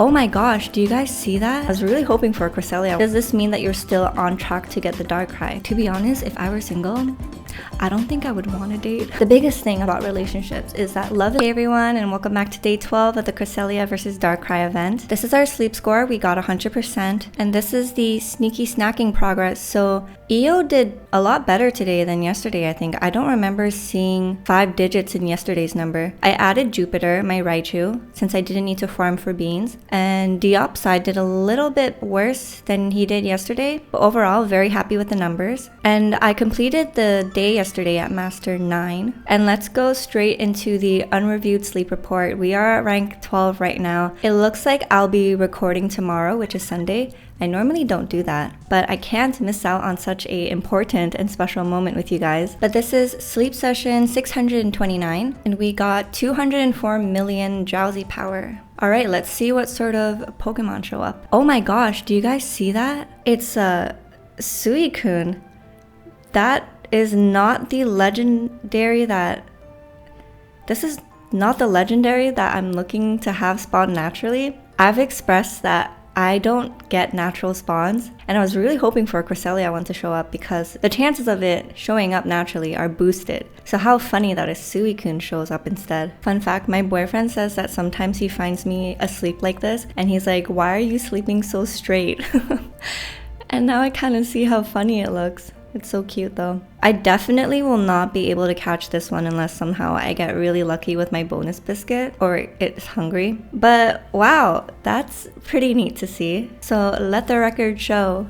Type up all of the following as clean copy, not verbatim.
Oh my gosh, do you guys see that? I was really hoping for a Cresselia. Does this mean that you're still on track to get the Darkrai? To be honest, if I were single, I don't think I would want to date. The biggest thing about relationships is that love is— Hey everyone, and welcome back to day 12 of the Cresselia versus Darkrai event. This is our sleep score. We got 100%, and this is the sneaky snacking progress. So EO did a lot better today than yesterday, I think. I don't remember seeing 5 digits in yesterday's number. I added Jupiter, my Raichu, since I didn't need to farm for beans. And Diopside did a little bit worse than he did yesterday, but overall very happy with the numbers. And I completed the day yesterday at Master 9. And let's go straight into the unreviewed sleep report. We are at rank 12 right now. It looks like I'll be recording tomorrow, which is Sunday. I normally don't do that, but I can't miss out on such a important and special moment with you guys. But this is sleep session 629, and we got 204 million drowsy power. All right, let's see what sort of Pokemon show up. Oh my gosh, do you guys see that? It's a SUICUNE. That is not the legendary that... This is not the legendary that I'm looking to have spawn naturally. I've expressed that I don't get natural spawns, and I was really hoping for a Cresselia one to show up because the chances of it showing up naturally are boosted. So how funny that a SUICUNE shows up instead. Fun fact, my boyfriend says that sometimes he finds me asleep like this, and he's like, why are you sleeping so straight? And now I kind of see how funny it looks. It's so cute though. I definitely will not be able to catch this one unless somehow I get really lucky with my bonus biscuit or it's hungry. But wow, that's pretty neat to see. So let the record show,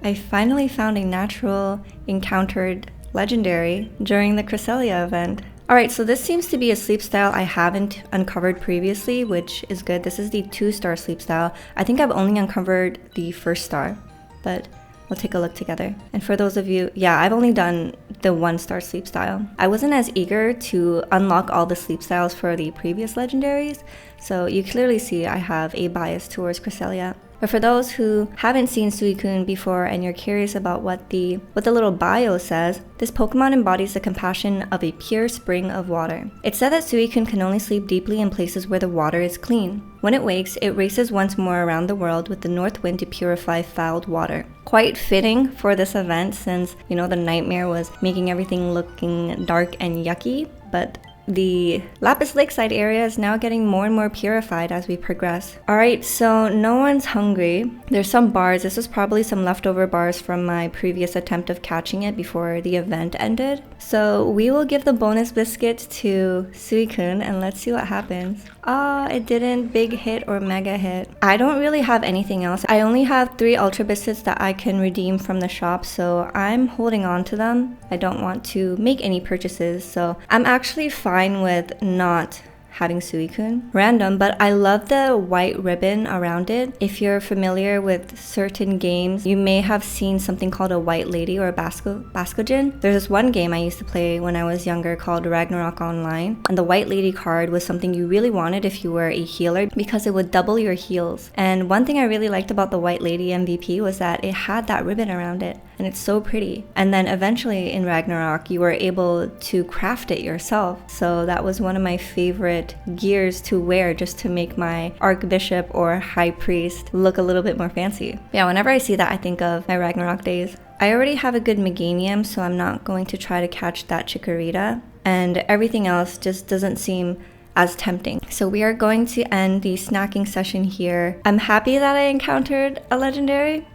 I finally found a natural encountered legendary during the Cresselia event. Alright, so this seems to be a sleep style I haven't uncovered previously, which is good. This is the 2-star sleep style. I think I've only uncovered the 1st star, but we'll take a look together. And for those of you, yeah, I've only done the 1-star sleep style. I wasn't as eager to unlock all the sleep styles for the previous legendaries, so you clearly see I have a bias towards Cresselia. But for those who haven't seen SUICUNE before and you're curious about what the little bio says, this Pokemon embodies the compassion of a pure spring of water. It's said that SUICUNE can only sleep deeply in places where the water is clean. When it wakes, it races once more around the world with the north wind to purify fouled water. Quite fitting for this event since, you know, the nightmare was making everything looking dark and yucky, but the Lapis Lakeside area is now getting more and more purified as we progress. Alright, so no one's hungry. There's some bars. This is probably some leftover bars from my previous attempt of catching it before the event ended. So we will give the bonus biscuit to SUICUNE and let's see what happens. Ah, it didn't big hit or mega hit. I don't really have anything else. I only have 3 Ultra Biscuits that I can redeem from the shop, so I'm holding on to them. I don't want to make any purchases, so I'm actually fine with not having SUICUNE. Random, but I love the white ribbon around it. If you're familiar with certain games, you may have seen something called a white lady or a Bascogen. There's this one game I used to play when I was younger called Ragnarok Online, and the white lady card was something you really wanted if you were a healer because it would double your heals. And one thing I really liked about the white lady MVP was that it had that ribbon around it, and it's so pretty. And then eventually in Ragnarok, you were able to craft it yourself. So that was one of my favorite gears to wear just to make my Archbishop or High Priest look a little bit more fancy. Yeah, whenever I see that, I think of my Ragnarok days. I already have a good Meganium, so I'm not going to try to catch that Chikorita. And everything else just doesn't seem as tempting. So we are going to end the snacking session here. I'm happy that I encountered a legendary.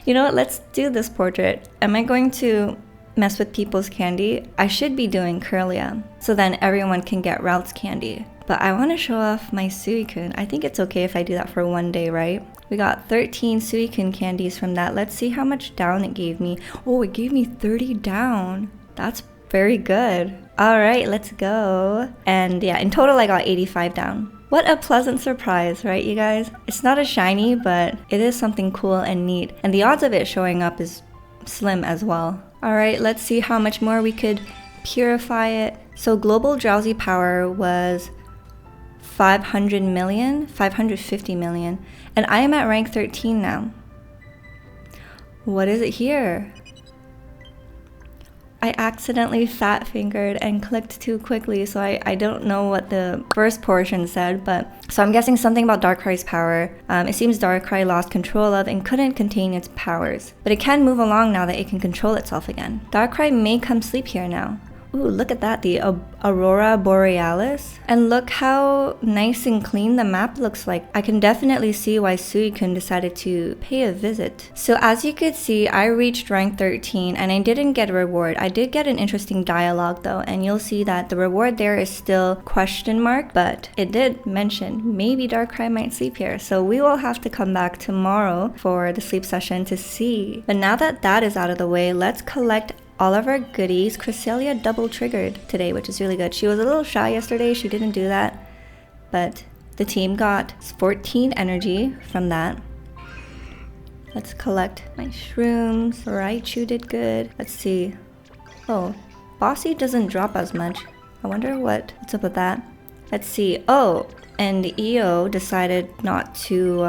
You know what, let's do this portrait. Am I going to mess with people's candy? I should be doing Cresselia, so then everyone can get Ralph's candy. But I want to show off my SUICUNE. I think it's okay if I do that for one day, right? We got 13 SUICUNE candies from that. Let's see how much down it gave me. Oh, it gave me 30 down. That's very good. All right, let's go. And yeah, in total I got 85 down. What a pleasant surprise, right, you guys? It's not a shiny, but it is something cool and neat. And the odds of it showing up is slim as well. All right, let's see how much more we could purify it. So global drowsy power was 500 million, 550 million. And I am at rank 13 now. What is it here? I accidentally fat fingered and clicked too quickly, so I don't know what the first portion said, but so I'm guessing something about Darkrai's power. It seems Darkrai lost control of and couldn't contain its powers, but it can move along now that it can control itself again. Darkrai may come sleep here now. Ooh, look at that, the Aurora Borealis. And look how nice and clean the map looks like. I can definitely see why SUICUNE decided to pay a visit. So as you could see, I reached rank 13 and I didn't get a reward. I did get an interesting dialogue though, and you'll see that the reward there is still question mark, but it did mention maybe Darkrai might sleep here. So we will have to come back tomorrow for the sleep session to see. But now that that is out of the way, let's collect all of our goodies. Cresselia double triggered today, which is really good. She was a little shy yesterday, she didn't do that, but the team got 14 energy from that. Let's collect my shrooms. Raichu did good. Let's see. Oh, Bossy doesn't drop as much. I wonder what's up with that. Let's see. Oh, and EO decided not to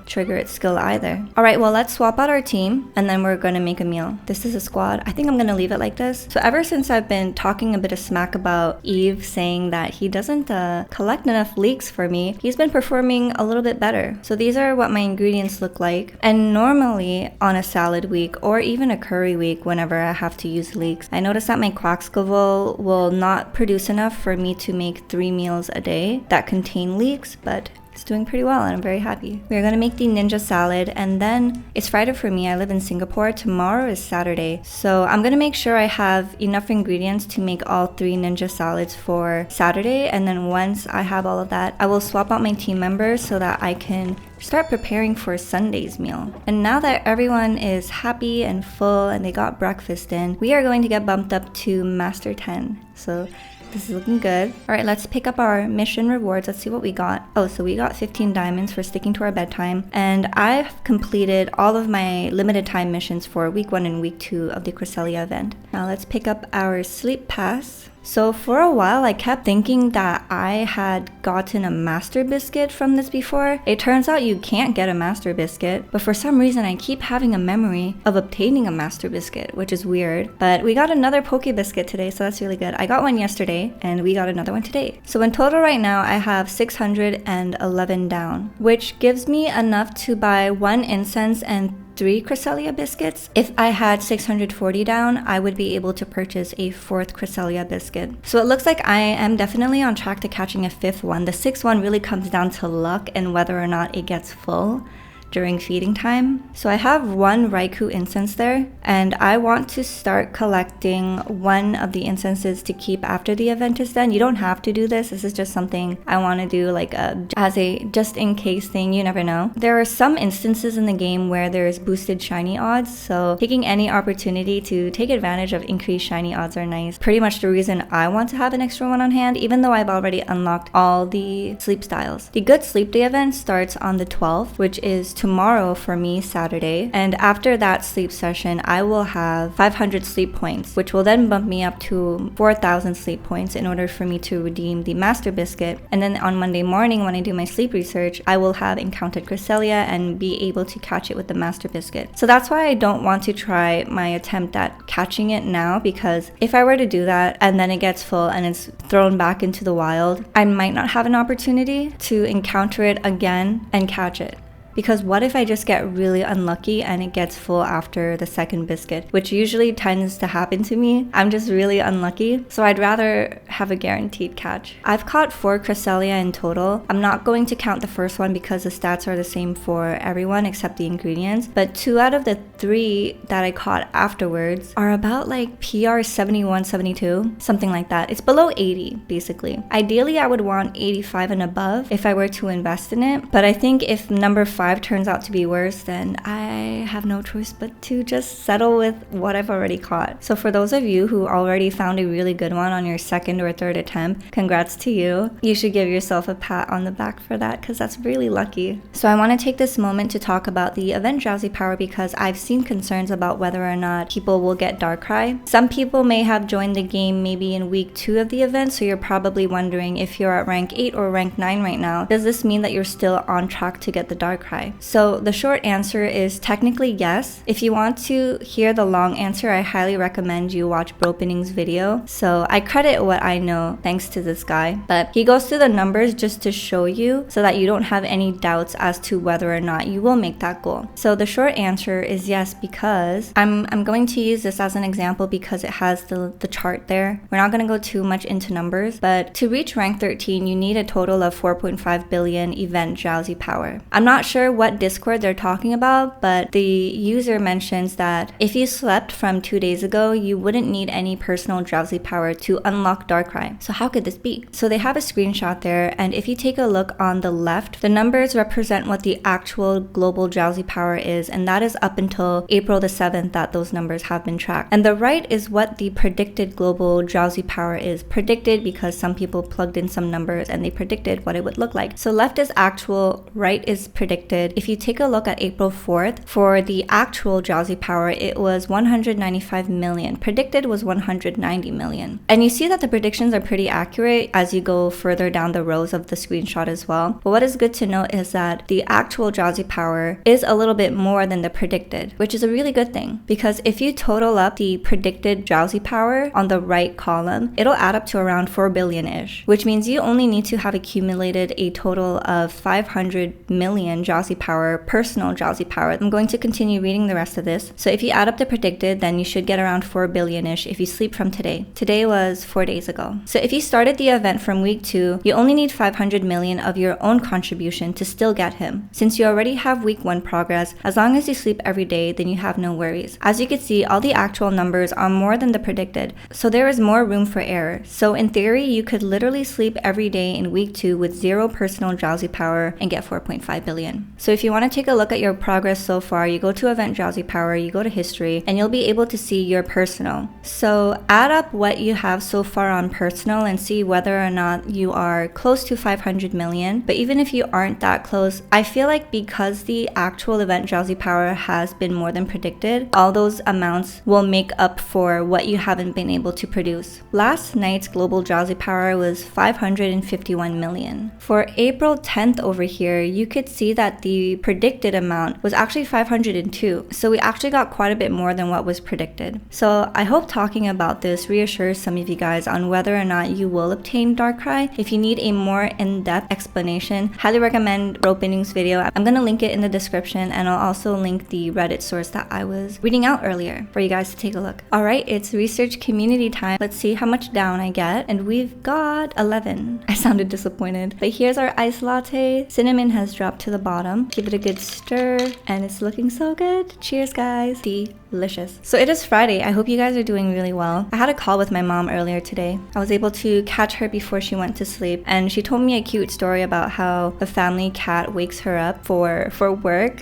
trigger its skill either. Alright, well, let's swap out our team and then we're gonna make a meal. This is a squad. I think I'm gonna leave it like this. So ever since I've been talking a bit of smack about Eve, saying that he doesn't collect enough leeks for me, he's been performing a little bit better. So these are what my ingredients look like. And normally on a salad week or even a curry week, whenever I have to use leeks, I notice that my Quaxqueval will not produce enough for me to make 3 meals a day that contain leeks, but it's doing pretty well and I'm very happy. We're gonna make the ninja salad, and then it's Friday for me. I live in Singapore. Tomorrow is Saturday, so I'm gonna make sure I have enough ingredients to make all 3 ninja salads for Saturday, and then once I have all of that, I will swap out my team members so that I can start preparing for Sunday's meal. And now that everyone is happy and full and they got breakfast in, we are going to get bumped up to Master 10. So this is looking good. All right, let's pick up our mission rewards. Let's see what we got. Oh, so we got 15 diamonds for sticking to our bedtime. And I've completed all of my limited time missions for week 1 and week 2 of the Cresselia event. Now let's pick up our sleep pass. So for a while, I kept thinking that I had gotten a master biscuit from this before. It turns out you can't get a master biscuit, but for some reason I keep having a memory of obtaining a master biscuit, which is weird. But we got another Poke Biscuit today, so that's really good. I got one yesterday and we got another one today. So in total right now, I have 611 down, which gives me enough to buy 1 incense and 3 Cresselia biscuits. If I had 640 down, I would be able to purchase a 4th Cresselia biscuit. So it looks like I am definitely on track to catching a 5th one. The 6th one really comes down to luck and whether or not it gets full during feeding time. So I have 1 Raikou incense there, and I want to start collecting 1 of the incenses to keep after the event is done. You don't have to do this. This is just something I want to do like as a just in case thing. You never know. There are some instances in the game where there's boosted shiny odds, so taking any opportunity to take advantage of increased shiny odds are nice. Pretty much the reason I want to have an extra one on hand, even though I've already unlocked all the sleep styles. The Good Sleep Day event starts on the 12th, which is tomorrow for me, Saturday, and after that sleep session I will have 500 sleep points, which will then bump me up to 4,000 sleep points in order for me to redeem the master biscuit. And then on Monday morning when I do my sleep research, I will have encountered Cresselia and be able to catch it with the master biscuit. So that's why I don't want to try my attempt at catching it now, because if I were to do that and then it gets full and it's thrown back into the wild, I might not have an opportunity to encounter it again and catch it. Because what if I just get really unlucky and it gets full after the 2nd biscuit, which usually tends to happen to me. I'm just really unlucky, so I'd rather have a guaranteed catch. I've caught 4 Cresselia in total. I'm not going to count the first one because the stats are the same for everyone except the ingredients, but 2 out of the 3 that I caught afterwards are about like PR 71, 72, something like that. It's below 80 basically. Ideally I would want 85 and above if I were to invest in it, but I think if number 5 turns out to be worse, then I have no choice but to just settle with what I've already caught. So for those of you who already found a really good one on your 2nd or 3rd attempt, congrats to you. You should give yourself a pat on the back for that, because that's really lucky. So I want to take this moment to talk about the event drowsy power, because I've seen concerns about whether or not people will get Darkrai. Some people may have joined the game maybe in week 2 of the event, so you're probably wondering if you're at rank 8 or rank 9 right now, does this mean that you're still on track to get the Darkrai? Darkrai? So the short answer is technically yes. If you want to hear the long answer, I highly recommend you watch Bropening's video. So I credit what I know thanks to this guy, but he goes through the numbers just to show you so that you don't have any doubts as to whether or not you will make that goal. So the short answer is yes, because I'm going to use this as an example because it has the chart there. We're not going to go too much into numbers, but to reach rank 13, you need a total of 4.5 billion event Drowsy power. I'm not sure what Discord they're talking about, but the user mentions that if you slept from 2 days ago, you wouldn't need any personal Drowsy power to unlock Darkrai. So how could this be? So they have a screenshot there, and if you take a look on the left, the numbers represent what the actual global Drowsy power is, and that is up until April the 7th that those numbers have been tracked. And the right is what the predicted global Drowsy power is. Predicted because some people plugged in some numbers and they predicted what it would look like. So left is actual, right is predicted. If you take a look at April 4th, for the actual Drowsy power, it was 195 million. Predicted was 190 million. And you see that the predictions are pretty accurate as you go further down the rows of the screenshot as well. But what is good to note is that the actual Drowsy power is a little bit more than the predicted, which is a really good thing, because if you total up the predicted Drowsy power on the right column, it'll add up to around 4 billion-ish, which means you only need to have accumulated a total of 500 million Drowsy power, personal Drowsy power. I'm going to continue reading the rest of this. So if you add up the predicted, then you should get around 4 billion-ish if you sleep from today. Today was 4 days ago. So if you started the event from week 2, you only need 500 million of your own contribution to still get him. Since you already have week 1 progress, as long as you sleep every day, then you have no worries. As you can see, all the actual numbers are more than the predicted, so there is more room for error. So in theory, you could literally sleep every day in week 2 with 0 personal Drowsy power and get 4.5 billion. So if you want to take a look at your progress so far, you go to event Drowsy power, you go to history, and you'll be able to see your personal. So add up what you have so far on personal and see whether or not you are close to 500 million. But even if you aren't that close, I feel like because the actual event Drowsy power has been more than predicted, all those amounts will make up for what you haven't been able to produce. Last night's global Drowsy power was 551 million. For April 10th over here, you could see that the predicted amount was actually 502. So we actually got quite a bit more than what was predicted. So I hope talking about this reassures some of you guys on whether or not you will obtain Darkrai. If you need a more in-depth explanation, highly recommend Bropening's video. I'm going to link it in the description, and I'll also link the Reddit source that I was reading out earlier for you guys to take a look. Alright, it's research community time. Let's see how much down I get. And we've got 11. I sounded disappointed. But here's our iced latte. Cinnamon has dropped to the bottom. Give it a good stir, and it's looking so good. Cheers, guys. Delicious. So it is Friday. I hope you guys are doing really well. I had a call with my mom earlier today. I was able to catch her before she went to sleep, and she told me a cute story about how the family cat wakes her up for work.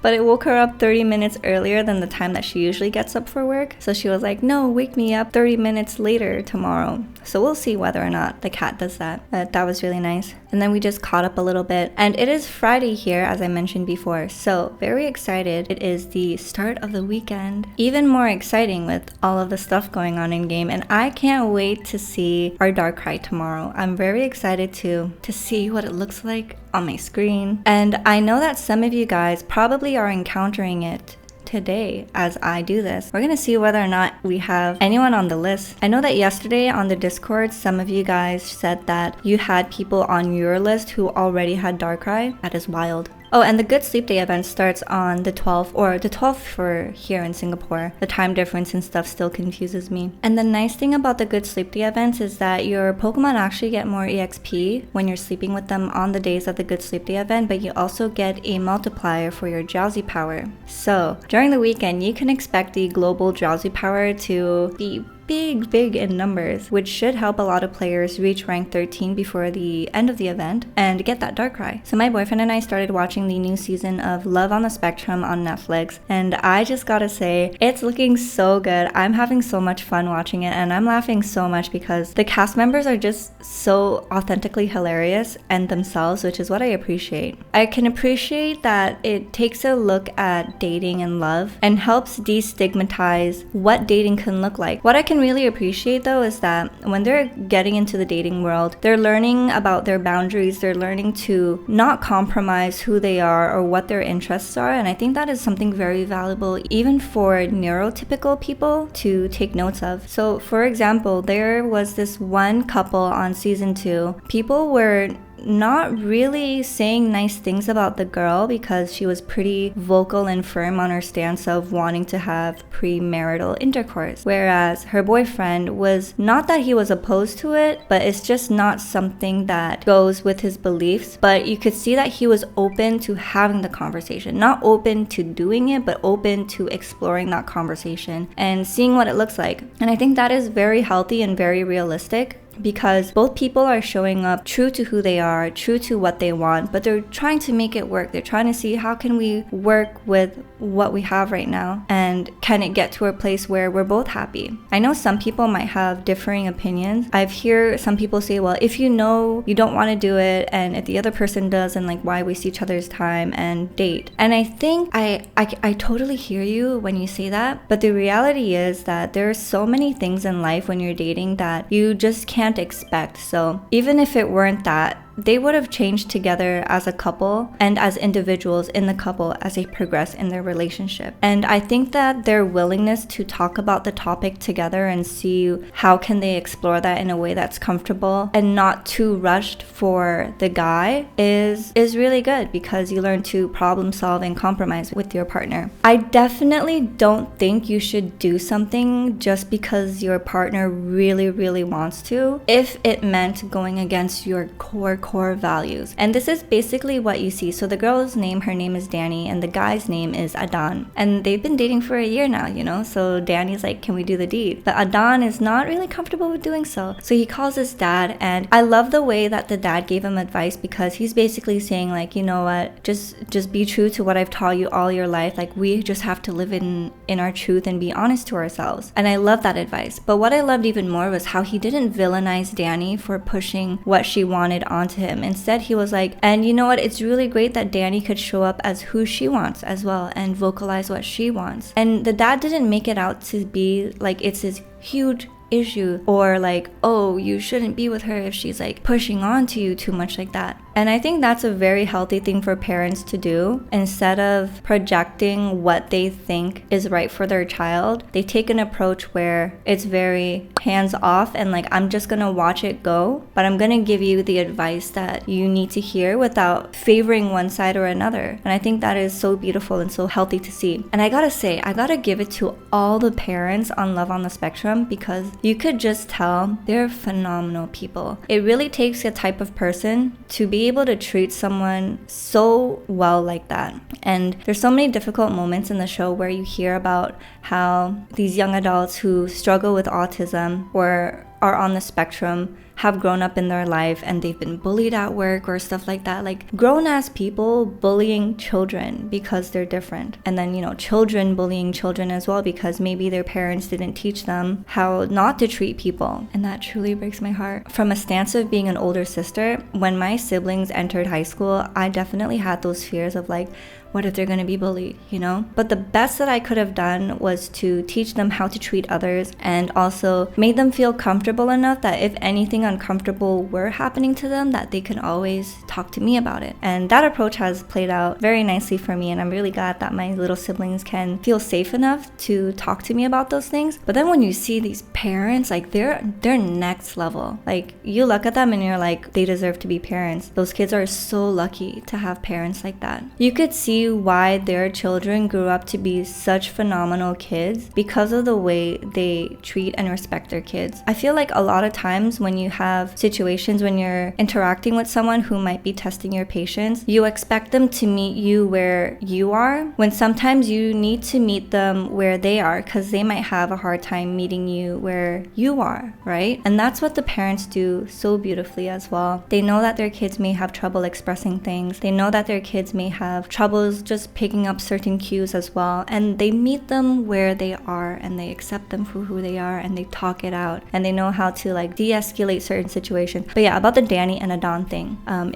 But it woke her up 30 minutes earlier than the time that she usually gets up for work. So she was like, no, wake me up 30 minutes later tomorrow. So we'll see whether or not the cat does that. But that was really nice. And then we just caught up a little bit. And it is Friday here, as I mentioned before. So very excited. It is the start of the weekend. Even more exciting with all of the stuff going on in game. And I can't wait to see our Darkrai tomorrow. I'm very excited to see what it looks like on my screen. And I know that some of you guys probably are encountering it today as I do this. We're gonna see whether or not we have anyone on the list. I know that yesterday on the Discord, some of you guys said that you had people on your list who already had Darkrai. That is wild. Oh, and the Good Sleep Day event starts on the 12th, or the 12th for here in Singapore. The time difference and stuff still confuses me. And the nice thing about the Good Sleep Day events is that your Pokemon actually get more EXP when you're sleeping with them on the days of the Good Sleep Day event, but you also get a multiplier for your Drowsy power. So, during the weekend, you can expect the global Drowsy power to be big in numbers, which should help a lot of players reach rank 13 before the end of the event and get that Darkrai. So my boyfriend and I started watching the new season of Love on the Spectrum on Netflix, and I just gotta say, it's looking so good. I'm having so much fun watching it, and I'm laughing so much because the cast members are just so authentically hilarious and themselves, which is what I appreciate. I can appreciate that it takes a look at dating and love and helps destigmatize what dating can look like. What I can really appreciate though is that when they're getting into the dating world, they're learning about their boundaries, they're learning to not compromise who they are or what their interests are, and I think that is something very valuable even for neurotypical people to take notes of. So for example, there was this one couple on season 2. People were not really saying nice things about the girl because she was pretty vocal and firm on her stance of wanting to have premarital intercourse. Whereas her boyfriend was not that he was opposed to it, but it's just not something that goes with his beliefs. But you could see that he was open to having the conversation, not open to doing it, but open to exploring that conversation and seeing what it looks like. And I think that is very healthy and very realistic, because both people are showing up true to who they are, true to what they want, but they're trying to make it work. They're trying to see how can we work with what we have right now, and can it get to a place where we're both happy. I know some people might have differing opinions. I've heard some people say, well, if you know you don't want to do it, and if the other person does, then like why waste each other's time and date? And I think I totally hear you when you say that, but the reality is that there are so many things in life when you're dating that you just can't expect. So even if it weren't that, they would have changed together as a couple and as individuals in the couple as they progress in their relationship. And I think that their willingness to talk about the topic together and see how can they explore that in a way that's comfortable and not too rushed for the guy is really good, because you learn to problem solve and compromise with your partner. I definitely don't think you should do something just because your partner really wants to, if it meant going against your core values. And this is basically what you see. So the girl's name, her name is Danny, and the guy's name is Adan. And they've been dating for a year now, you know? So Danny's like, can we do the deed? But Adan is not really comfortable with doing so. So he calls his dad, and I love the way that the dad gave him advice, because he's basically saying like, you know what, just be true to what I've taught you all your life. Like, we just have to live in our truth and be honest to ourselves. And I love that advice. But what I loved even more was how he didn't villainize Danny for pushing what she wanted onto him. Instead, he was like, and you know what, it's really great that Danny could show up as who she wants as well and vocalize what she wants. And the dad didn't make it out to be like it's this huge issue, or like, oh, you shouldn't be with her if she's like pushing on to you too much like that. And I think that's a very healthy thing for parents to do. Instead of projecting what they think is right for their child, they take an approach where it's very hands off and like, I'm just gonna watch it go, but I'm gonna give you the advice that you need to hear without favoring one side or another. And I think that is so beautiful and so healthy to see. And I gotta say, I gotta give it to all the parents on Love on the Spectrum, because you could just tell they're phenomenal people. It really takes a type of person to be able to treat someone so well like that. And there's so many difficult moments in the show where you hear about how these young adults who struggle with autism or are on the spectrum have grown up in their life and they've been bullied at work or stuff like that. Like grown-ass people bullying children because they're different. And then, you know, children bullying children as well because maybe their parents didn't teach them how not to treat people. And that truly breaks my heart. From a stance of being an older sister, when my siblings entered high school, I definitely had those fears of like, what if they're going to be bullied, you know? But the best that I could have done was to teach them how to treat others and also made them feel comfortable enough that if anything uncomfortable were happening to them, that they could always talk to me about it. And that approach has played out very nicely for me, and I'm really glad that my little siblings can feel safe enough to talk to me about those things. But then when you see these parents, like they're next level. Like you look at them and you're like, they deserve to be parents. Those kids are so lucky to have parents like that. You could see why their children grew up to be such phenomenal kids because of the way they treat and respect their kids. I feel like a lot of times when you have situations when you're interacting with someone who might be testing your patience, you expect them to meet you where you are, when sometimes you need to meet them where they are because they might have a hard time meeting you where you are, right? And that's what the parents do so beautifully as well. They know that their kids may have trouble expressing things. They know that their kids may have troubles just picking up certain cues as well, and they meet them where they are and they accept them for who they are and they talk it out, and they know how to like de-escalate certain situations. But yeah, about the Danny and Adon thing,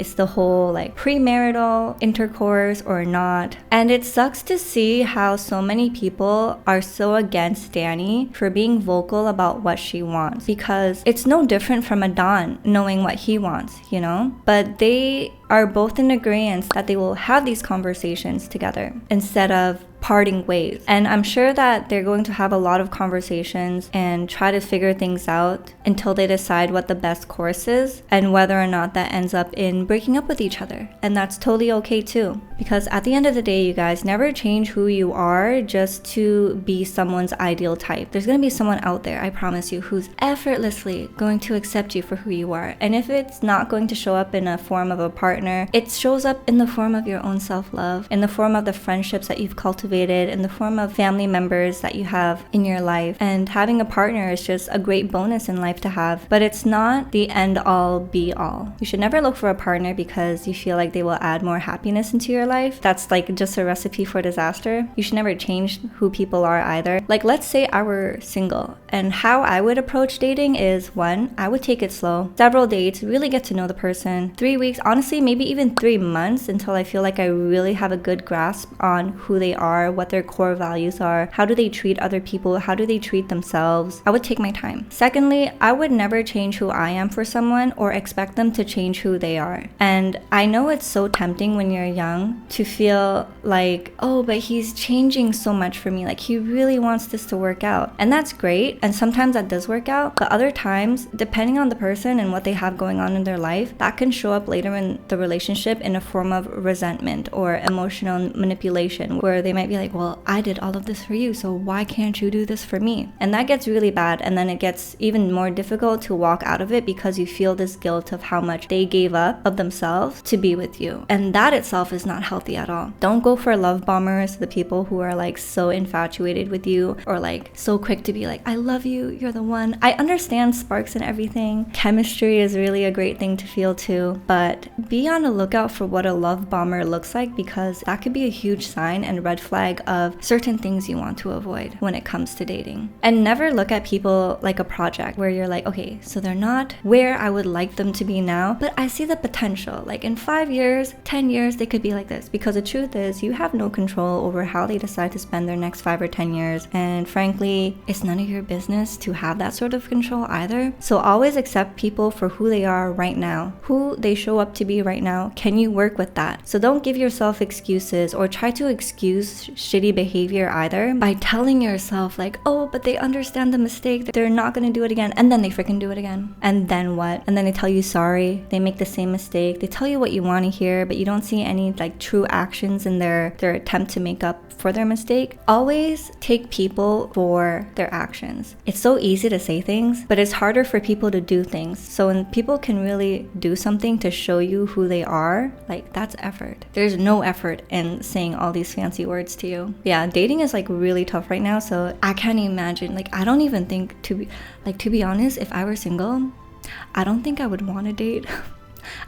it's the whole like premarital intercourse or not. And it sucks to see how so many people are so against Danny for being vocal about what she wants, because it's no different from Adon knowing what he wants, you know? But they are both in agreement that they will have these conversations together instead of parting ways. And I'm sure that they're going to have a lot of conversations and try to figure things out until they decide what the best course is and whether or not that ends up in breaking up with each other. And that's totally okay too. Because at the end of the day, you guys, never change who you are just to be someone's ideal type. There's going to be someone out there, I promise you, who's effortlessly going to accept you for who you are. And if it's not going to show up in a form of a partner, it shows up in the form of your own self-love, in the form of the friendships that you've cultivated, in the form of family members that you have in your life. And having a partner is just a great bonus in life to have, but it's not the end all be all. You should never look for a partner because you feel like they will add more happiness into your life. That's like just a recipe for disaster. You should never change who people are either. Like, let's say I were single, and how I would approach dating is, one, I would take it slow, several dates, really get to know the person, 3 weeks, honestly maybe even 3 months, until I feel like I really have a good grasp on who they are, what their core values are, how do they treat other people, how do they treat themselves. I would take my time. Secondly, I would never change who I am for someone or expect them to change who they are. And I know it's so tempting when you're young to feel like, oh, but he's changing so much for me, like he really wants this to work out. And that's great, and sometimes that does work out, but other times, depending on the person and what they have going on in their life, that can show up later in the relationship in a form of resentment or emotional manipulation, where they might be like, well, I did all of this for you, so why can't you do this for me? And that gets really bad, and then it gets even more difficult to walk out of it because you feel this guilt of how much they gave up of themselves to be with you. And that itself is not healthy at all. Don't go for love bombers, the people who are like so infatuated with you or like so quick to be like, I love you, you're the one. I understand sparks and everything. Chemistry is really a great thing to feel too, but be on the lookout for what a love bomber looks like, because that could be a huge sign and red flag of certain things you want to avoid when it comes to dating. And never look at people like a project where you're like, okay, so they're not where I would like them to be now, but I see the potential. Like in 5 years, 10 years, they could be like this. Because the truth is, you have no control over how they decide to spend their next 5 or 10 years. And frankly, it's none of your business to have that sort of control either. So always accept people for who they are right now, who they show up to be right now. Can you work with that? So don't give yourself excuses or try to excuse shitty behavior either by telling yourself like, oh, but they understand the mistake, they're not going to do it again, and then they freaking do it again. And then what? And then they tell you sorry, they make the same mistake, they tell you what you want to hear, but you don't see any like true actions in their attempt to make up for their mistake. Always take people for their actions. It's so easy to say things, but it's harder for people to do things. So when people can really do something to show you who they are, like that's effort. There's no effort in saying all these fancy words to you. Yeah, dating is like really tough right now, so I can't imagine, like I don't even think to be honest, if I were single, I don't think I would want to date.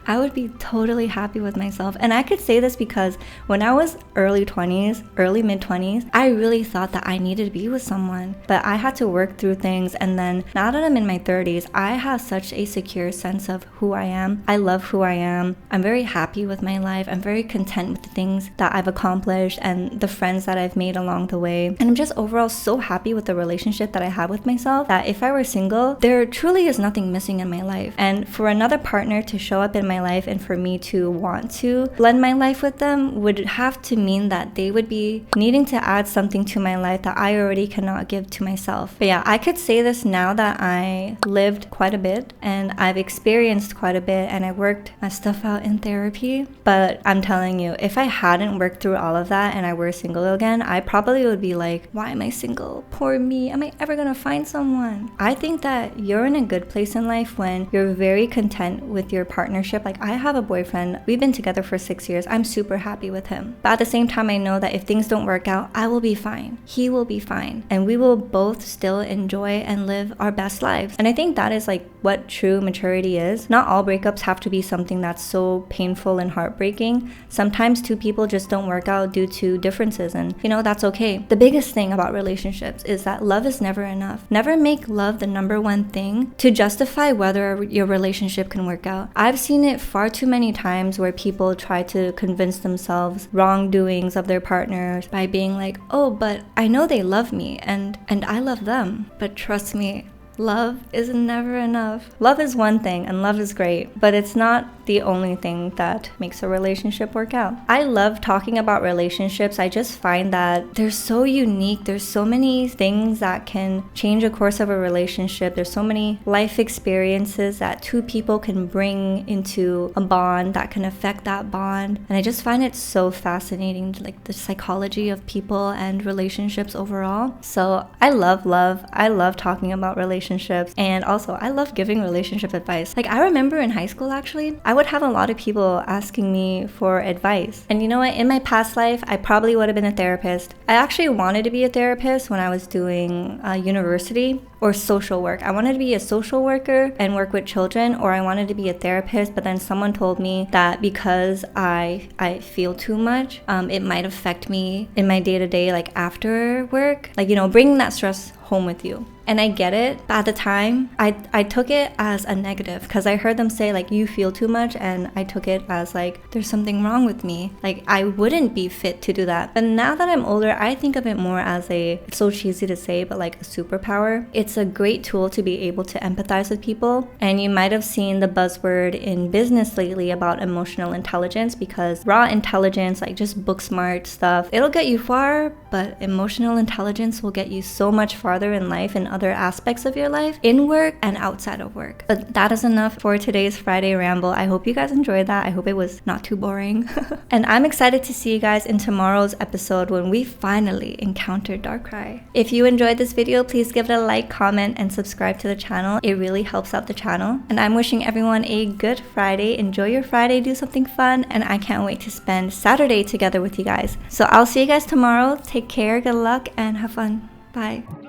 I would be totally happy with myself. And I could say this because when I was early mid 20s, I really thought that I needed to be with someone, but I had to work through things. And then now that I'm in my 30s, I have such a secure sense of who I am. I love who I am. I'm very happy with my life. I'm very content with the things that I've accomplished and the friends that I've made along the way. And I'm just overall so happy with the relationship that I have with myself that if I were single, there truly is nothing missing in my life. And for another partner to show up in my life and for me to want to blend my life with them would have to mean that they would be needing to add something to my life that I already cannot give to myself. But yeah, I could say this now that I lived quite a bit and I've experienced quite a bit and I worked my stuff out in therapy. But I'm telling you, if I hadn't worked through all of that and I were single again, I probably would be like, why am I single? Poor me. Am I ever gonna find someone? I think that you're in a good place in life when you're very content with your partner partnership. Like, I have a boyfriend, we've been together for 6 years, I'm super happy with him, but at the same time I know that if things don't work out, I will be fine, he will be fine, and we will both still enjoy and live our best lives. And I think that is like what true maturity is. Not all breakups have to be something that's so painful and heartbreaking. Sometimes two people just don't work out due to differences, and you know, that's okay. The biggest thing about relationships is that love is never enough. Never make love the number one thing to justify whether your relationship can work out. I've seen it far too many times where people try to convince themselves wrongdoings of their partners by being like, oh, but I know they love me and I love them. But trust me, love is never enough. Love is one thing and love is great, but it's not the only thing that makes a relationship work out. I love talking about relationships. I just find that they're so unique. There's so many things that can change the course of a relationship. There's so many life experiences that two people can bring into a bond that can affect that bond. And I just find it so fascinating, like the psychology of people and relationships overall. So I love love. I love talking about relationships. And also I love giving relationship advice. Like, I remember in high school, actually, I would have a lot of people asking me for advice. And you know what? In my past life, I probably would have been a therapist. I actually wanted to be a therapist when I was doing university or social work. I wanted to be a social worker and work with children, or I wanted to be a therapist, but then someone told me that because I feel too much, it might affect me in my day-to-day, like after work, like, you know, bringing that stress home with you. And I get it, but at the time, I took it as a negative because I heard them say like, you feel too much, and I took it as like, there's something wrong with me. Like, I wouldn't be fit to do that. But now that I'm older, I think of it more as it's so cheesy to say, but like a superpower. It's a great tool to be able to empathize with people. And you might have seen the buzzword in business lately about emotional intelligence, because raw intelligence, like just book smart stuff, it'll get you far, but emotional intelligence will get you so much farther in life and other aspects of your life, in work and outside of work. But that is enough for today's Friday ramble. I hope you guys enjoyed that. I hope it was not too boring. And I'm excited to see you guys in tomorrow's episode when we finally encounter Darkrai. If you enjoyed this video, please give it a like, comment, and subscribe to the channel. It really helps out the channel. And I'm wishing everyone a good Friday. Enjoy your Friday, do something fun, and I can't wait to spend Saturday together with you guys. So I'll see you guys tomorrow. Take care, good luck, and have fun. Bye.